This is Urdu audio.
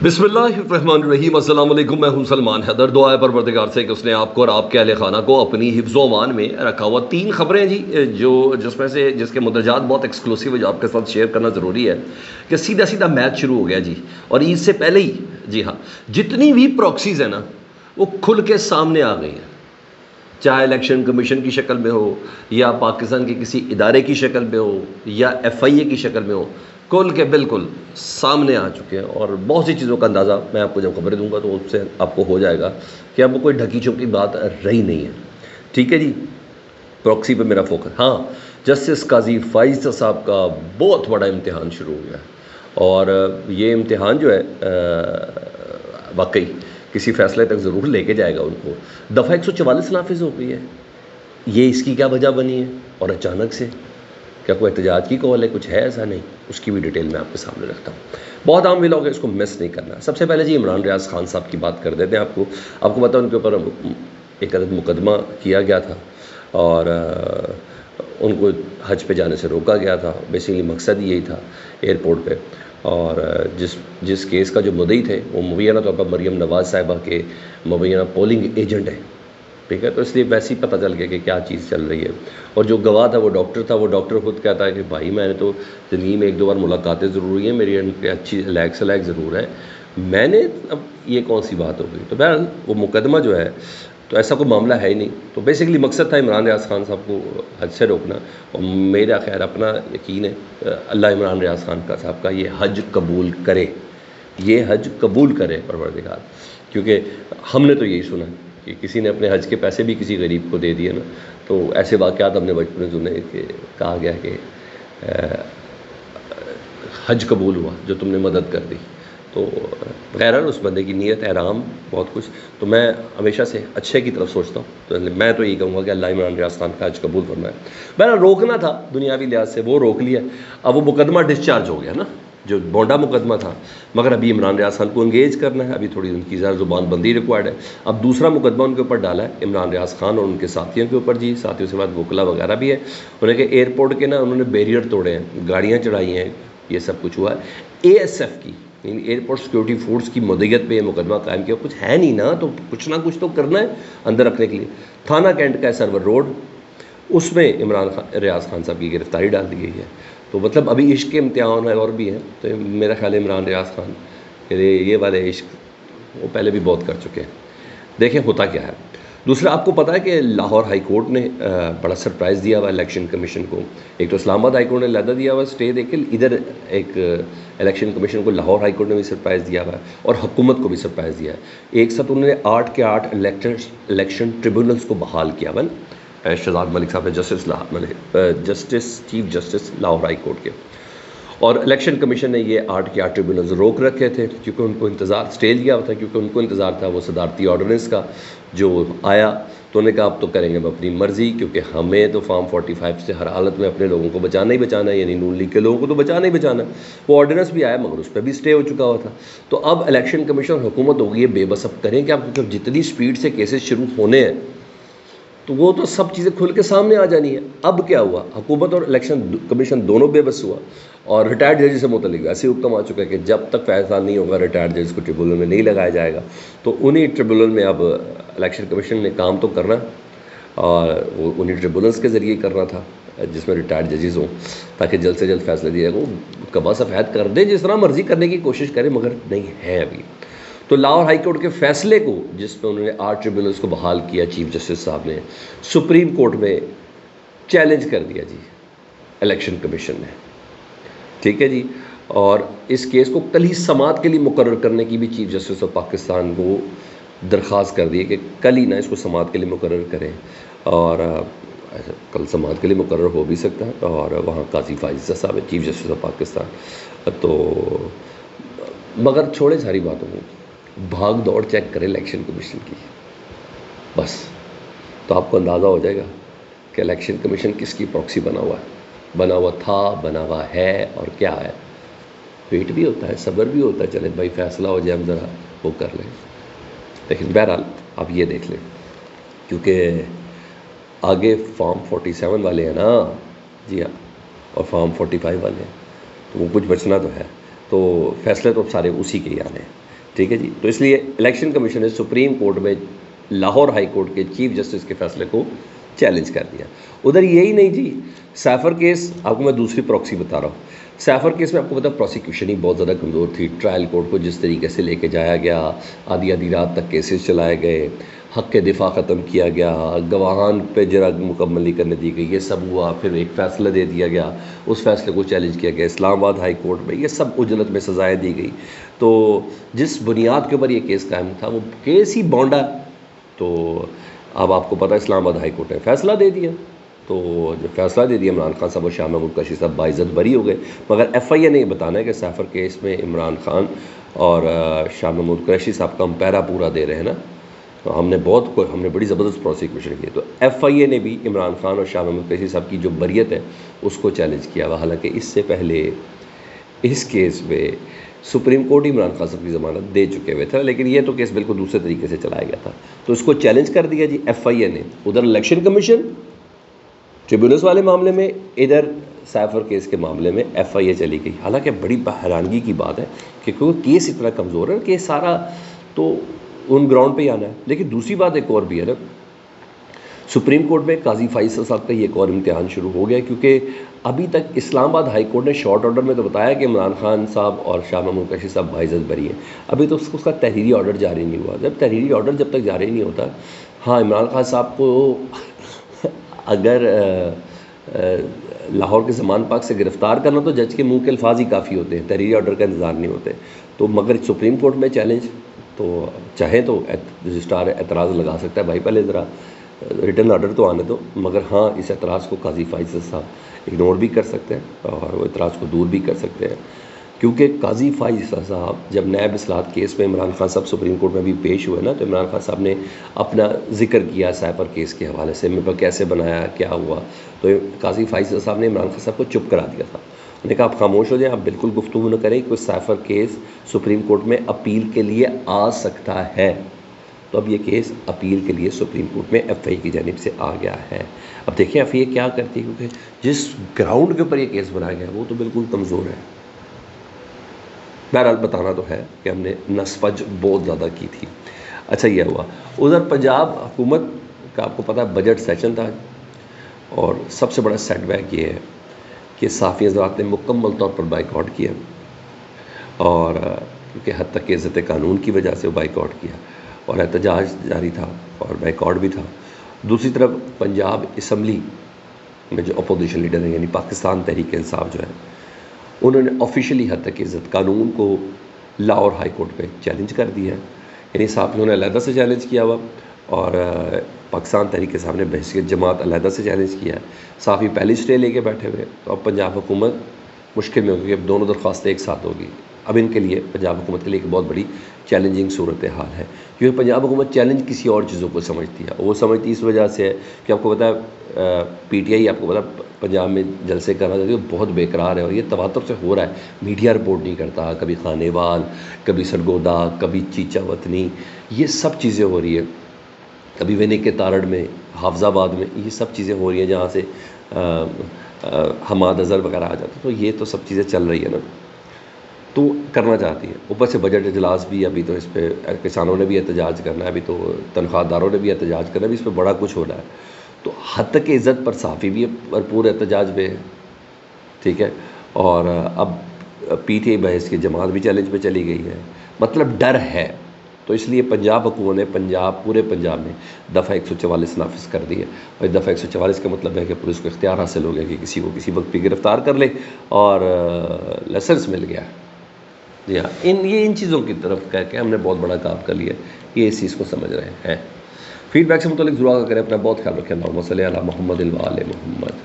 بسم اللہ الرحمن الرحیم، السلام علیکم، میں ہوں سلمان حیدر۔ دعا ہے پروردگار سے کہ اس نے آپ کو اور آپ کے اہل خانہ کو اپنی حفظ و امان میں رکھا ہوا۔ 3 خبریں جی جس کے مدرجات بہت ایکسکلوسیو ہے، جو آپ کے ساتھ شیئر کرنا ضروری ہے کہ سیدھا میچ شروع ہو گیا جی، اور عید سے پہلے ہی جی ہاں جتنی بھی پراکسیز ہیں نا وہ کھل کے سامنے آ گئی ہیں، چاہے الیکشن کمیشن کی شکل میں ہو یا پاکستان کے کسی ادارے کی شکل میں ہو یا FIA کی شکل میں ہو، کھل کے بالکل سامنے آ چکے ہیں۔ اور بہت سی چیزوں کا اندازہ میں آپ کو جب خبریں دوں گا تو اس سے آپ کو ہو جائے گا کہ اب کوئی ڈھکی چھپی بات رہی نہیں ہے۔ ٹھیک ہے جی، پراکسی پہ میرا فوکس۔ ہاں، جسٹس قاضی فائز صاحب کا بہت بڑا امتحان شروع ہو گیا ہے، اور یہ امتحان جو ہے واقعی کسی فیصلے تک ضرور لے کے جائے گا ان کو۔ دفعہ 144 نافذ ہو گئی ہے، یہ اس کی کیا وجہ بنی ہے؟ اور اچانک سے کیا کوئی احتجاج کی کال ہے؟ کچھ ہے ایسا؟ نہیں، اس کی بھی ڈیٹیل میں آپ کے سامنے رکھتا ہوں۔ بہت عام ولاگ ہے، اس کو مس نہیں کرنا۔ سب سے پہلے جی عمران ریاض خان صاحب کی بات کر دیتے ہیں۔ آپ کو پتہ ان کے اوپر ایک عدد مقدمہ کیا گیا تھا، اور ان کو حج پہ جانے سے روکا گیا تھا۔ بیسیکلی مقصد یہی تھا ایئرپورٹ پہ، اور جس کیس کا جو مدعی تھے وہ مبینہ طور پر مریم نواز صاحبہ کے مبینہ پولنگ ایجنٹ ہیں، ٹھیک ہے؟ تو اس لیے ویسے ہی پتہ چل گیا کہ کیا چیز چل رہی ہے۔ اور جو گواہ تھا وہ ڈاکٹر تھا، وہ ڈاکٹر خود کہتا ہے کہ بھائی میں نے تو زندگی میں 1-2 بار ملاقاتیں ضرور ہوئی ہیں، میری ان پہ اچھی لائق سے لائق ضرور ہے، میں نے اب یہ کون سی بات ہو گئی؟ تو بہرحال وہ مقدمہ جو ہے تو ایسا کوئی معاملہ ہے ہی نہیں۔ تو بیسیکلی مقصد تھا عمران ریاض خان صاحب کو حج سے روکنا، اور میرا خیر اپنا یقین ہے اللہ عمران ریاض خان کا صاحب کا یہ حج قبول کرے، یہ حج قبول کرے پروردگار، کیونکہ ہم نے تو یہی سنا کہ کسی نے اپنے حج کے پیسے بھی کسی غریب کو دے دیے نا، تو ایسے واقعات ہم نے بچپن میں سنے کہ کہا گیا کہ حج قبول ہوا جو تم نے مدد کر دی۔ تو غیر اس بندے کی نیت احرام بہت کچھ، تو میں ہمیشہ سے اچھے کی طرف سوچتا ہوں، تو میں تو یہی کہوں گا کہ اللہ عمران ریاض خان کا حج قبول فرمائے۔ بہرحال روکنا تھا دنیاوی لحاظ سے، وہ روک لیا، اب وہ مقدمہ ڈسچارج ہو گیا نا، جو بونڈا مقدمہ تھا، مگر ابھی عمران ریاض خان کو انگیج کرنا ہے، ابھی تھوڑی ان کی ذرا زبان بندی ریکوائرڈ ہے۔ اب دوسرا مقدمہ ان کے اوپر ڈالا ہے عمران ریاض خان اور ان کے ساتھیوں کے اوپر جی، ساتھیوں سے بعد وکلا وغیرہ بھی ہے انہیں کہ ایئرپورٹ کے نا انہوں نے بیریئر توڑے ہیں، گاڑیاں چڑھائی ہیں، یہ سب کچھ ہوا ہے۔ ASF کی یعنی ایئرپورٹ سیکورٹی فورس کی مدیت پہ یہ مقدمہ قائم کیا، کچھ ہے نہیں نا، تو کچھ نہ کچھ تو کرنا ہے اندر رکھنے کے لیے۔ تھانہ کینٹ کا ہے سرور روڈ، اس میں ریاض خان صاحب کی گرفتاری ڈال دی گئی ہے۔ تو مطلب ابھی عشق کے امتحان ہے اور بھی ہیں، تو میرا خیال ہے عمران ریاض خان کہ یہ والے عشق وہ پہلے بھی بہت کر چکے ہیں۔ دیکھیں ہوتا کیا ہے۔ دوسرا، آپ کو پتہ ہے کہ لاہور ہائی کورٹ نے بڑا سرپرائز دیا ہوا الیکشن کمیشن کو۔ ایک تو اسلام آباد ہائی کورٹ نے علیحدہ دیا ہوا اسٹے دے کے، ادھر ایک الیکشن کمیشن کو لاہور ہائی کورٹ نے بھی سرپرائز دیا ہوا ہے، اور حکومت کو بھی سرپرائز دیا ہے۔ ایک ساتھ انہوں نے 8 کے 8 الیکشن ٹریبونلز کو بحال کیا ہوا ہے۔ شہزاد ملک صاحب نے chief justice Lahore high court کے، اور الیکشن کمیشن نے یہ 8 کے 8 ٹریبونلز روک رکھے تھے، کیونکہ ان کو انتظار اسٹے دیا ہوا تھا، کیونکہ ان کو انتظار تھا وہ صدارتی آرڈیننس کا جو آیا، تو انہوں نے کہا اب تو کریں گے ہم اپنی مرضی، کیونکہ ہمیں تو فارم 45 سے ہر حالت میں اپنے لوگوں کو بچانا ہی بچانا ہے، یعنی نون لیگ کے لوگوں کو تو بچانا ہی بچانا ہے۔ وہ آرڈیننس بھی آیا مگر اس پہ بھی اسٹے ہو چکا ہوا تھا۔ تو اب الیکشن کمیشن اور حکومت ہو گئی ہے بے بس، اب کریں کہ اب جتنی سپیڈ سے کیسز شروع ہونے ہیں تو وہ تو سب چیزیں کھل کے سامنے آ جانی ہے۔ اب کیا ہوا، حکومت اور الیکشن کمیشن دونوں بے بس ہوا، اور ریٹائرڈ ججز سے متعلق ایسے حکم آ چکا ہے کہ جب تک فیصلہ نہیں ہوگا ریٹائرڈ ججز کو ٹریبونل میں نہیں لگایا جائے گا۔ تو انہی ٹریبونل میں اب الیکشن کمیشن نے کام تو کرنا، اور وہ انہی ٹریبونلز کے ذریعے کرنا تھا جس میں ریٹائرڈ ججز ہوں، تاکہ جلد سے جلد فیصلے دیا وہ کبا سفید کر دیں، جس طرح مرضی کرنے کی کوشش کریں، مگر نہیں ہے ابھی۔ تو لاہور ہائی کورٹ کے فیصلے کو، جس میں انہوں نے 8 ٹریبونلز کو بحال کیا چیف جسٹس صاحب نے، سپریم کورٹ میں چیلنج کر دیا جی الیکشن کمیشن نے، ٹھیک ہے جی۔ اور اس کیس کو کل ہی سماعت کے لیے مقرر کرنے کی بھی چیف جسٹس آف پاکستان کو درخواست کر دی ہے کہ کل ہی نہ اس کو سماعت کے لیے مقرر کریں، اور کل سماعت کے لیے مقرر ہو بھی سکتا ہے، اور وہاں قاضی فائز صاحب ہے چیف جسٹس آف پاکستان۔ تو مگر چھوڑے ساری باتوں کو، بھاگ دوڑ چیک کرے الیکشن کمیشن کی بس، تو آپ کو اندازہ ہو جائے گا کہ الیکشن کمیشن کس کی پراکسی بنا ہوا ہے، بنا ہوا تھا، بنا ہوا ہے، اور کیا ہے۔ ویٹ بھی ہوتا ہے، صبر بھی ہوتا ہے، چلے بھائی فیصلہ ہو جائے، ہم ذرا وہ کر لیں۔ لیکن بہرحال آپ یہ دیکھ لیں، کیونکہ آگے فارم 47 والے ہیں نا جی ہاں، اور فارم 45 والے ہیں، تو وہ کچھ بچنا تو ہے، تو فیصلے تو اب سارے اسی کے ہی آنے ہیں۔ ٹھیک ہے جی. تو اس لیے الیکشن کمیشن نے سپریم کورٹ میں لاہور ہائی کورٹ کے چیف جسٹس کے فیصلے کو چیلنج کر دیا. ادھر یہی نہیں جی، سیفر کیس آپ کو میں دوسری پراکسی بتا رہا ہوں. سیفر کیس میں آپ کو پتا پروسیکیوشن ہی بہت زیادہ کمزور تھی. ٹرائل کورٹ کو جس طریقے سے لے کے جایا گیا، آدھی رات تک کیسز چلائے گئے، حق کے دفاع ختم کیا گیا، گواہان پہ جرا مکمل نہیں کرنے دی گئی، یہ سب ہوا. پھر ایک فیصلہ دے دیا گیا، اس فیصلے کو چیلنج کیا گیا اسلام آباد ہائی کورٹ میں، یہ سب اجلت میں سزائیں دی گئی. تو جس بنیاد کے اوپر یہ کیس قائم تھا وہ کیس ہی بونڈا. تو اب آپ کو پتہ اسلام آباد ہائی کورٹ نے فیصلہ دے دیا. تو جو فیصلہ دے دیا عمران خان صاحب اور شاہ محمود قریشی صاحب باعزت بری ہو گئے. مگر ایف آئی اے نے یہ بتانا ہے کہ سیفر کیس میں عمران خان اور شاہ محمود قریشی صاحب کا ہم پیرا پورا دے رہے ہیں نا. تو ہم نے بڑی زبردست پروسیکیوشن کی. تو ایف آئی اے نے بھی عمران خان اور شاہ محمود قریشی صاحب کی جو بریت ہے اس کو چیلنج کیا ہوا. حالانکہ اس سے پہلے اس کیس میں سپریم کورٹ عمران خان صاحب کی ضمانت دے چکے ہوئے تھے، لیکن یہ تو کیس بالکل دوسرے طریقے سے چلایا گیا تھا. تو اس کو چیلنج کر دیا جی ایف آئی اے نے. ادھر الیکشن کمیشن ٹریبیونلز والے معاملے میں، ادھر سیفر کیس کے معاملے میں ایف آئی اے چلی گئی. حالانکہ بڑی حیرانگی کی بات ہے کہ کیونکہ کیس اتنا کمزور ہے کہ سارا تو ان گراؤنڈ پہ ہی آنا ہے. لیکن دوسری بات ایک اور بھی ہے نا، سپریم کورٹ میں قاضی فیصل صاحب کا یہ ایک اور امتحان شروع ہو گیا. کیونکہ ابھی تک اسلام آباد ہائی کورٹ نے شارٹ آرڈر میں تو بتایا کہ عمران خان صاحب اور شاہ محمود قریشی صاحب باعزت بری ہیں. ابھی تو اس کا تحریری آرڈر جاری نہیں ہوا. جب تحریری آرڈر جب تک جاری نہیں ہوتا، ہاں عمران خان صاحب کو اگر لاہور کے زمان پاک سے گرفتار کرنا تو جج کے منہ کے الفاظ ہی کافی ہوتے ہیں، تحریری آرڈر کا انتظار نہیں ہوتے. تو مگر سپریم کورٹ میں چیلنج تو چاہیں تو رجسٹرار اعتراض لگا سکتا ہے، بھائی پہلے ذرا ریٹن آرڈر تو آنے دو. مگر ہاں اس اعتراض کو قاضی فیصل صاحب اگنور بھی کر سکتے ہیں اور وہ اعتراض کو دور بھی کر سکتے ہیں. کیونکہ قاضی فیصل صاحب جب نیب اصلاحات کیس میں عمران خان صاحب سپریم کورٹ میں بھی پیش ہوئے نا، تو عمران خان صاحب نے اپنا ذکر کیا سیفر کیس کے حوالے سے، میں کیسے بنایا، کیا ہوا. تو قاضی فیصل صاحب نے عمران خان صاحب کو چپ کرا دیا تھا. انہوں نے کہا آپ خاموش ہو جائیں، آپ بالکل گفتگو نہ کریں. کوئی سیفر کیس سپریم کورٹ میں اپیل کے لیے آ سکتا ہے. تو اب یہ کیس اپیل کے لیے سپریم کورٹ میں ایف آئی اے کی جانب سے آ گیا ہے. اب دیکھیں ایف آئی اے کیا کرتی ہے، کیونکہ جس گراؤنڈ کے اوپر یہ کیس بنایا گیا وہ تو بالکل کمزور ہے. بہرحال بتانا تو ہے کہ ہم نے نسپج بہت زیادہ کی تھی. اچھا یہ ہوا. ادھر پنجاب حکومت کا آپ کو پتہ ہے بجٹ سیشن تھا، اور سب سے بڑا سیٹ بیک یہ ہے کہ صحافی حضرات نے مکمل طور پر بائیکاٹ کیا، اور کیونکہ حد تک کہ عزت قانون کی وجہ سے وہ بائیکاٹ کیا، اور احتجاج جاری تھا اور بائیکاٹ بھی تھا. دوسری طرف پنجاب اسمبلی میں جو اپوزیشن لیڈر ہیں، یعنی پاکستان تحریک انصاف جو ہے، انہوں نے آفیشیلی حد تک عزت قانون کو لاہور ہائی کورٹ پہ چیلنج کر دیا ہے. یعنی صحافیوں نے علیحدہ سے چیلنج کیا ہوا، اور پاکستان تحریک انصاف نے بحیثیت جماعت علیحدہ سے چیلنج کیا ہے. صحافی پہلی اسٹے لے کے بیٹھے ہوئے. تو اب پنجاب حکومت مشکل میں ہوگی، اب دونوں درخواستیں ایک ساتھ ہوگی. اب ان کے لیے پنجاب حکومت کے لیے ایک بہت بڑی چیلنجنگ صورتحال ہے، کیونکہ پنجاب حکومت چیلنج کسی اور چیزوں کو سمجھتی ہے. وہ سمجھتی اس وجہ سے ہے کہ آپ کو پتہ ہے پی ٹی آئی آپ کو پتہ پنجاب میں جلسے کرنا چاہتی ہے، بہت بےقرار ہے، اور یہ تواتر سے ہو رہا ہے. میڈیا رپورٹ نہیں کرتا، کبھی خانے وال، کبھی سرگودا، کبھی چیچا وطنی، یہ سب چیزیں ہو رہی ہے. کبھی وینک کے تارڑ میں، حافظ آباد میں، یہ سب چیزیں ہو رہی ہیں جہاں سے حماد اظہر وغیرہ آ جاتے. تو یہ تو سب چیزیں چل رہی ہے نا، تو کرنا چاہتی ہے. اوپر سے بجٹ اجلاس بھی، ابھی تو اس پہ کسانوں نے بھی احتجاج کرنا ہے، ابھی تو تنخواہ داروں نے بھی احتجاج کرنا ہے، ابھی اس پہ بڑا کچھ ہو رہا ہے. تو حد تک کہ عزت پر صحافی بھی بھرپور احتجاج میں ہے، ٹھیک ہے. اور اب پی ٹی آئی بحث کی جماعت بھی چیلنج پہ چلی گئی ہے. مطلب ڈر ہے. تو اس لیے پنجاب حکومت نے پورے پنجاب میں دفعہ 144 نافذ کر دی ہے. اور دفعہ 144 کا مطلب ہے کہ پولیس کو اختیار حاصل ہو گیا کہ کسی کو کسی وقت بھی گرفتار کر لے، اور لائسنس مل گیا. جی ہاں، ان چیزوں کی طرف کہہ کے ہم نے بہت بڑا کام کر لیا. یہ اس چیز کو سمجھ رہے ہیں. فیڈ بیک سے متعلق ضرور آگاہ کریں. اپنا بہت خیال رکھیں. اللہم صلی علی محمد و آل محمد.